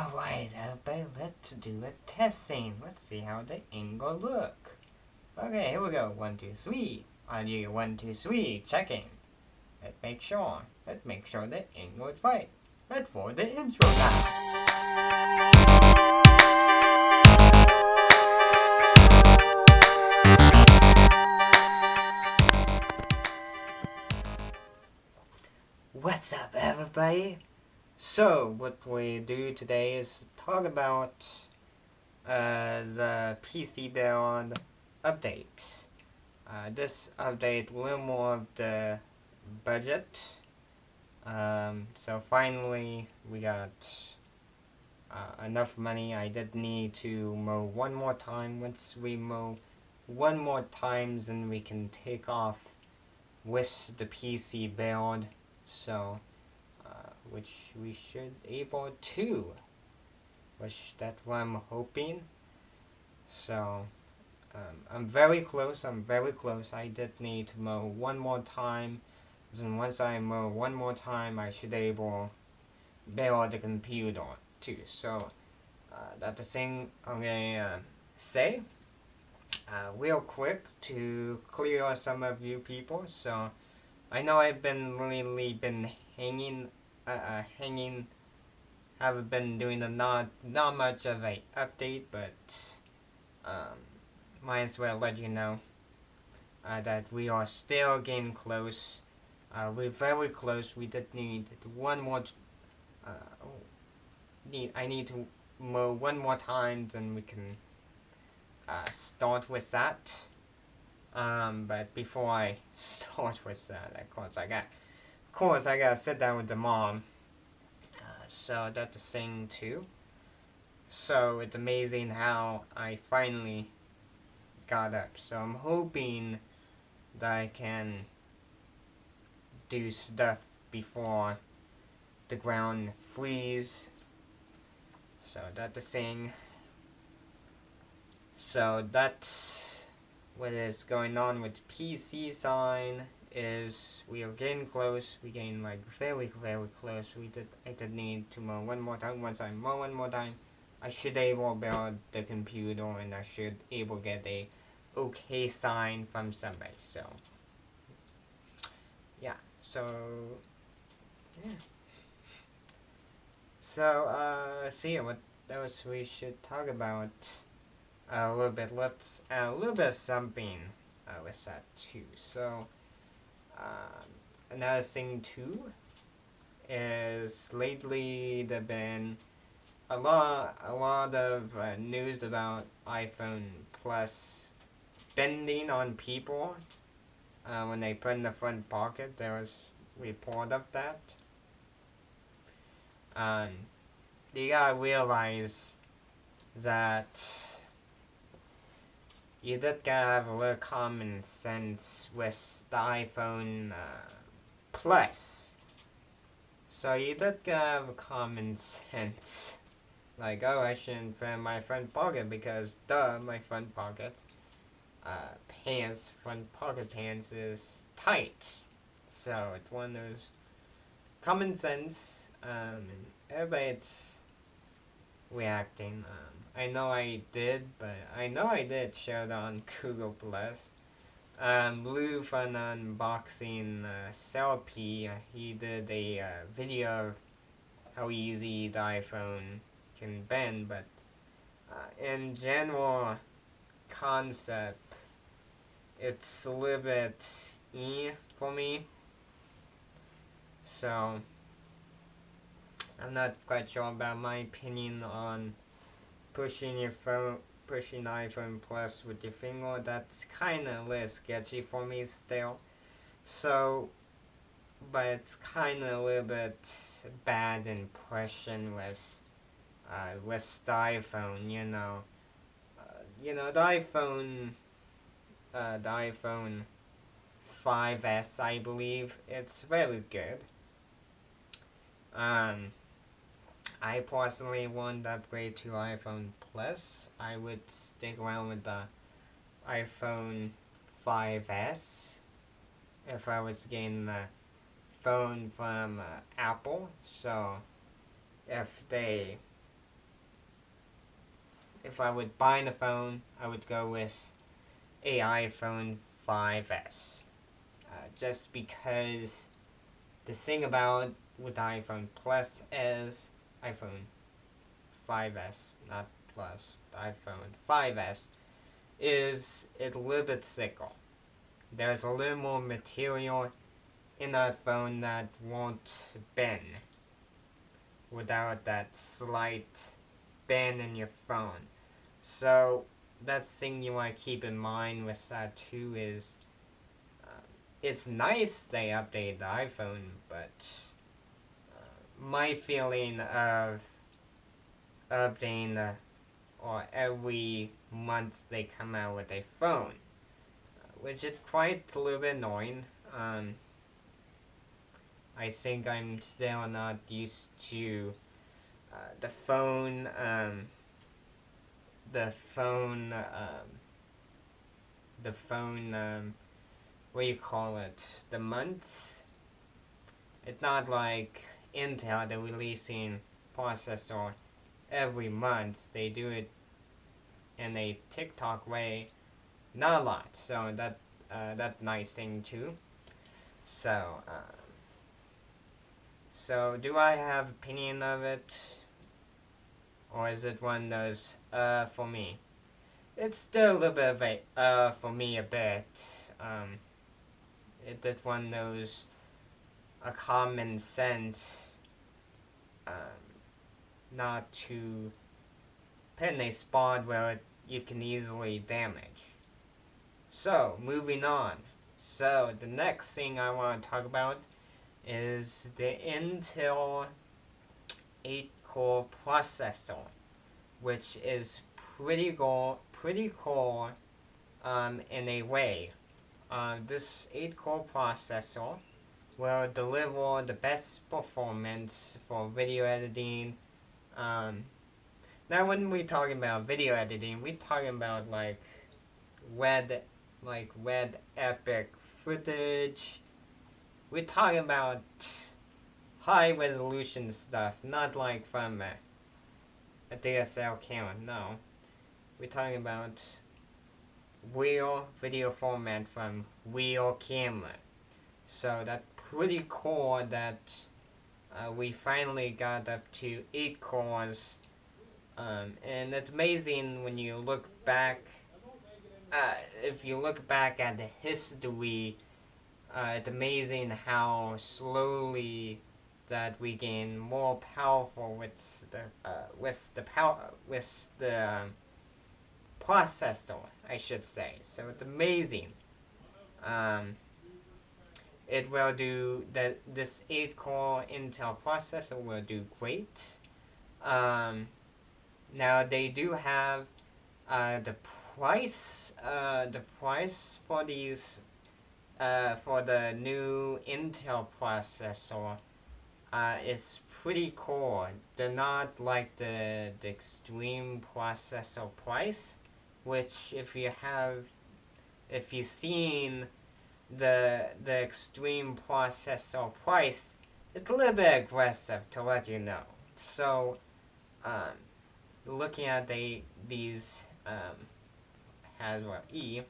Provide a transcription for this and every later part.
Alright, everybody, let's do a testing. Let's see how the angle look. Okay, here we go. 1, 2, 3. Audio 1, 2, 3. Checking. Let's make sure the angle is right. Let's for the intro now. What's up, everybody? So, what we do today is talk about the PC build update. This update a little more of the budget. So finally we got enough money. I did need to mow one more time. Once we mow one more time, then we can take off with the PC build. So which we should able to, which that's what I'm hoping. So I'm very close. I did need to mow one more time. Then once I mow one more time, I should able build the computer too. So that's the thing I'm gonna say real quick to clear some of you people. So I know I've been really been hanging, haven't been doing not much of a update, but might as well let you know that we are still getting close. We're very close. We did need one more. I need to mow one more time, then we can start with that. But before I start with that, of course I gotta sit down with the mom. So that's the thing too. So it's amazing how I finally got up. So I'm hoping that I can do stuff before the ground freeze. So that's the thing. So that's what is going on with PC sign. Is we are getting close. We're getting like very close. I did need to mow one more time. Once I mow one more time, I should able build the computer, and I should able get a okay sign from somebody. So yeah. So yeah. So see what else we should talk about a little bit. Let's add a little bit of something with that too. So another thing too is lately there've been a lot of news about iPhone Plus bending on people when they put in the front pocket. There was a report of that. You gotta realize that you did gotta have a little common sense with the iPhone Plus. So you did gotta have common sense. Like, oh, I shouldn't put in my front pocket because, duh, my front pocket front pocket pants is tight. So it's one of those common sense, and everybody's reacting. I know I did show it on Google Plus. Blue from Unboxing Selfie, he did a video of how easy the iPhone can bend, but in general concept, it's a little bit for me. So I'm not quite sure about my opinion on pushing iPhone Plus with your finger. That's kind of a little sketchy for me still. So, but it's kind of a little bit bad impression with the iPhone. The iPhone 5S, I believe, it's very good. I personally wouldn't upgrade to iPhone Plus. I would stick around with the iPhone 5S if I was getting the phone from Apple. So if they if I would buy the phone, I would go with a iPhone 5S. Just because the thing about with iPhone Plus is iPhone 5S, not Plus, the iPhone 5S is it's a little bit thicker. There's a little more material in that phone that won't bend without that slight bend in your phone. So that thing you want to keep in mind with that too is it's nice they update the iPhone, but my feeling of updating or every month they come out with a phone, which is quite a little bit annoying. I think I'm still not used to the phone, what do you call it, the month. It's not like Intel, they're releasing processor every month. They do it in a TikTok way, not a lot. So that's a nice thing too. So do I have opinion of it, or is it one of those for me? It's still a little bit of a for me a bit. It's one of those a common sense not to put in a spot where you can easily damage. So moving on. So the next thing I want to talk about is the Intel 8-core processor, which is pretty cool in a way. This 8-core processor will deliver the best performance for video editing. Now when we're talking about video editing, we're talking about like red epic footage. We're talking about high resolution stuff, not like from a DSL camera, no. We're talking about real video format from real camera. So that's pretty cool that we finally got up to 8 cores. And it's amazing when you look back, if you look back at the history, it's amazing how slowly that we gain more powerful with the processor, I should say. So it's amazing. It will do that. This 8-core Intel processor will do great. Now they do have the price for these for the new Intel processor is pretty cool. They're not like the extreme processor price, which if you've seen the extreme processor price, it's a little bit aggressive to let you know. So looking at these Haswell E,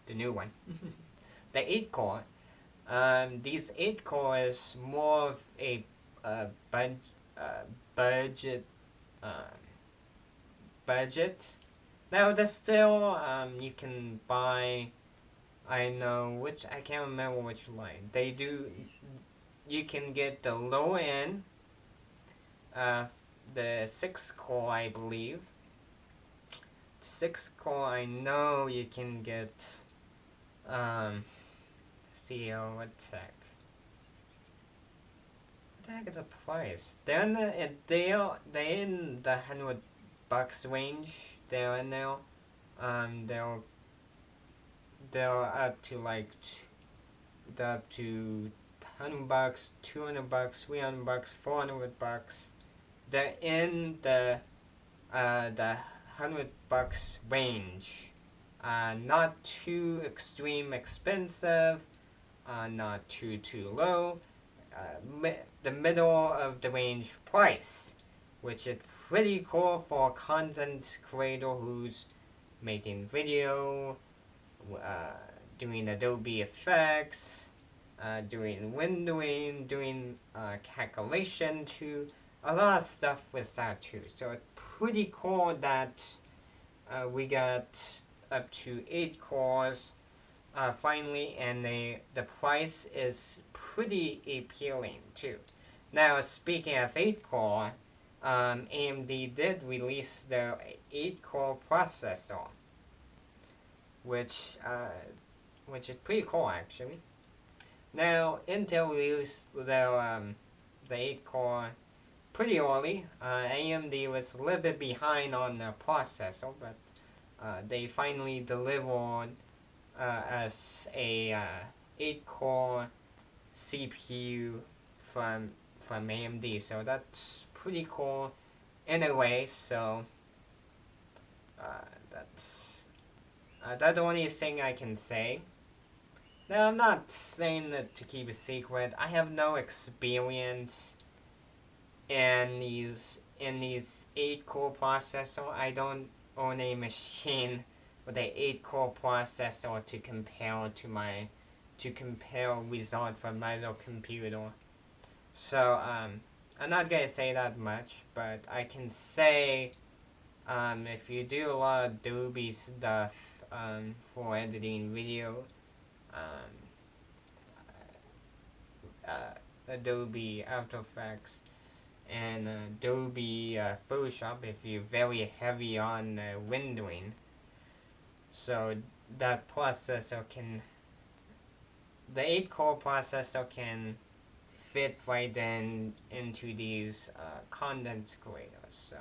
the new one, the 8-core. These 8 cores more of a budget. Now there's still you can buy. I can't remember which line. They do. You can get the low end, the 6-core, I believe. 6-core, I know you can get. See, what the heck is the price? They're in the $100 range. They're in there. They're up to like up to $100, $200, $300, $400. They're in the $100 range. Not too extreme expensive. Not too low. The middle of the range price. which is pretty cool for a content creator who's making video, doing Adobe effects, doing windowing, doing calculation too. A lot of stuff with that too. So it's pretty cool that we got up to 8 cores finally, and the price is pretty appealing too. Now, speaking of 8 core, AMD did release their 8 core processor, which is pretty cool actually. Now, Intel released their the 8 core pretty early. AMD was a little bit behind on the processor, but they finally delivered as a 8 core CPU from AMD, so that's pretty cool in a way. So that's the only thing I can say. Now, I'm not saying that to keep a secret. I have no experience in these 8 core processor. I don't own a machine with a 8 core processor to compare result from my other computer. So I'm not gonna say that much, but I can say if you do a lot of Adobe stuff for editing video, Adobe After Effects and Adobe Photoshop, if you're very heavy on windowing, so that processor can, the 8 core processor can fit right in into these content creators. So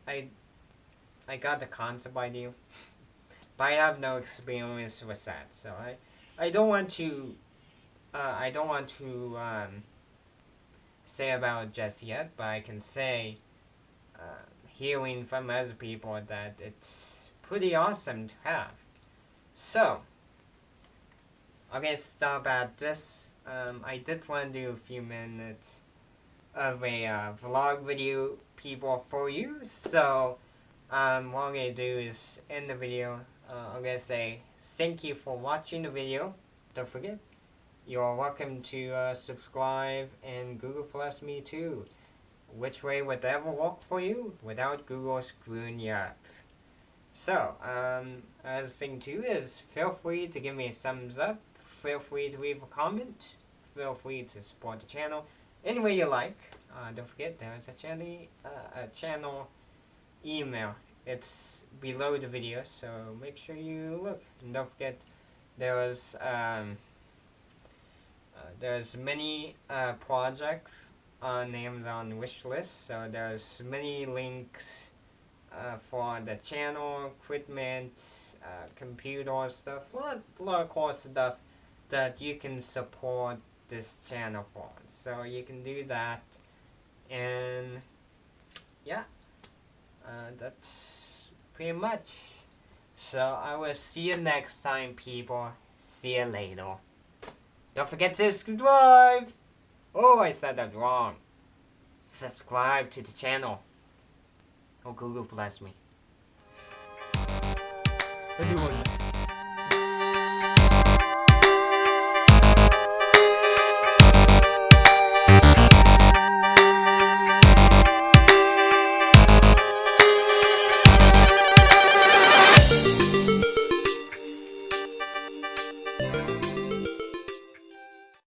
I got the concept idea, but I have no experience with that. So I don't want to say about it just yet, but I can say, hearing from other people, that it's pretty awesome to have. So okay, stop at this. I did want to do a few minutes of a vlog video, people, for you. So what I'm gonna do is end the video. I'm gonna say thank you for watching the video. Don't forget, you are welcome to subscribe and Google Plus me too. Which way would ever work for you without Google screwing you up. So, other thing too is, feel free to give me a thumbs up, feel free to leave a comment, feel free to support the channel any way you like. Don't forget, there's a channel email. It's below the video, so make sure you look. And don't forget, there's many projects on Amazon wishlist, so there's many links for the channel, equipment, computer stuff, a lot of cool stuff that you can support this channel for. So you can do that, and yeah, that's pretty much. So I will see you next time, people. See you later. Don't forget to subscribe! Oh, I said that wrong. Subscribe to the channel. Oh, Google bless me. Everyone.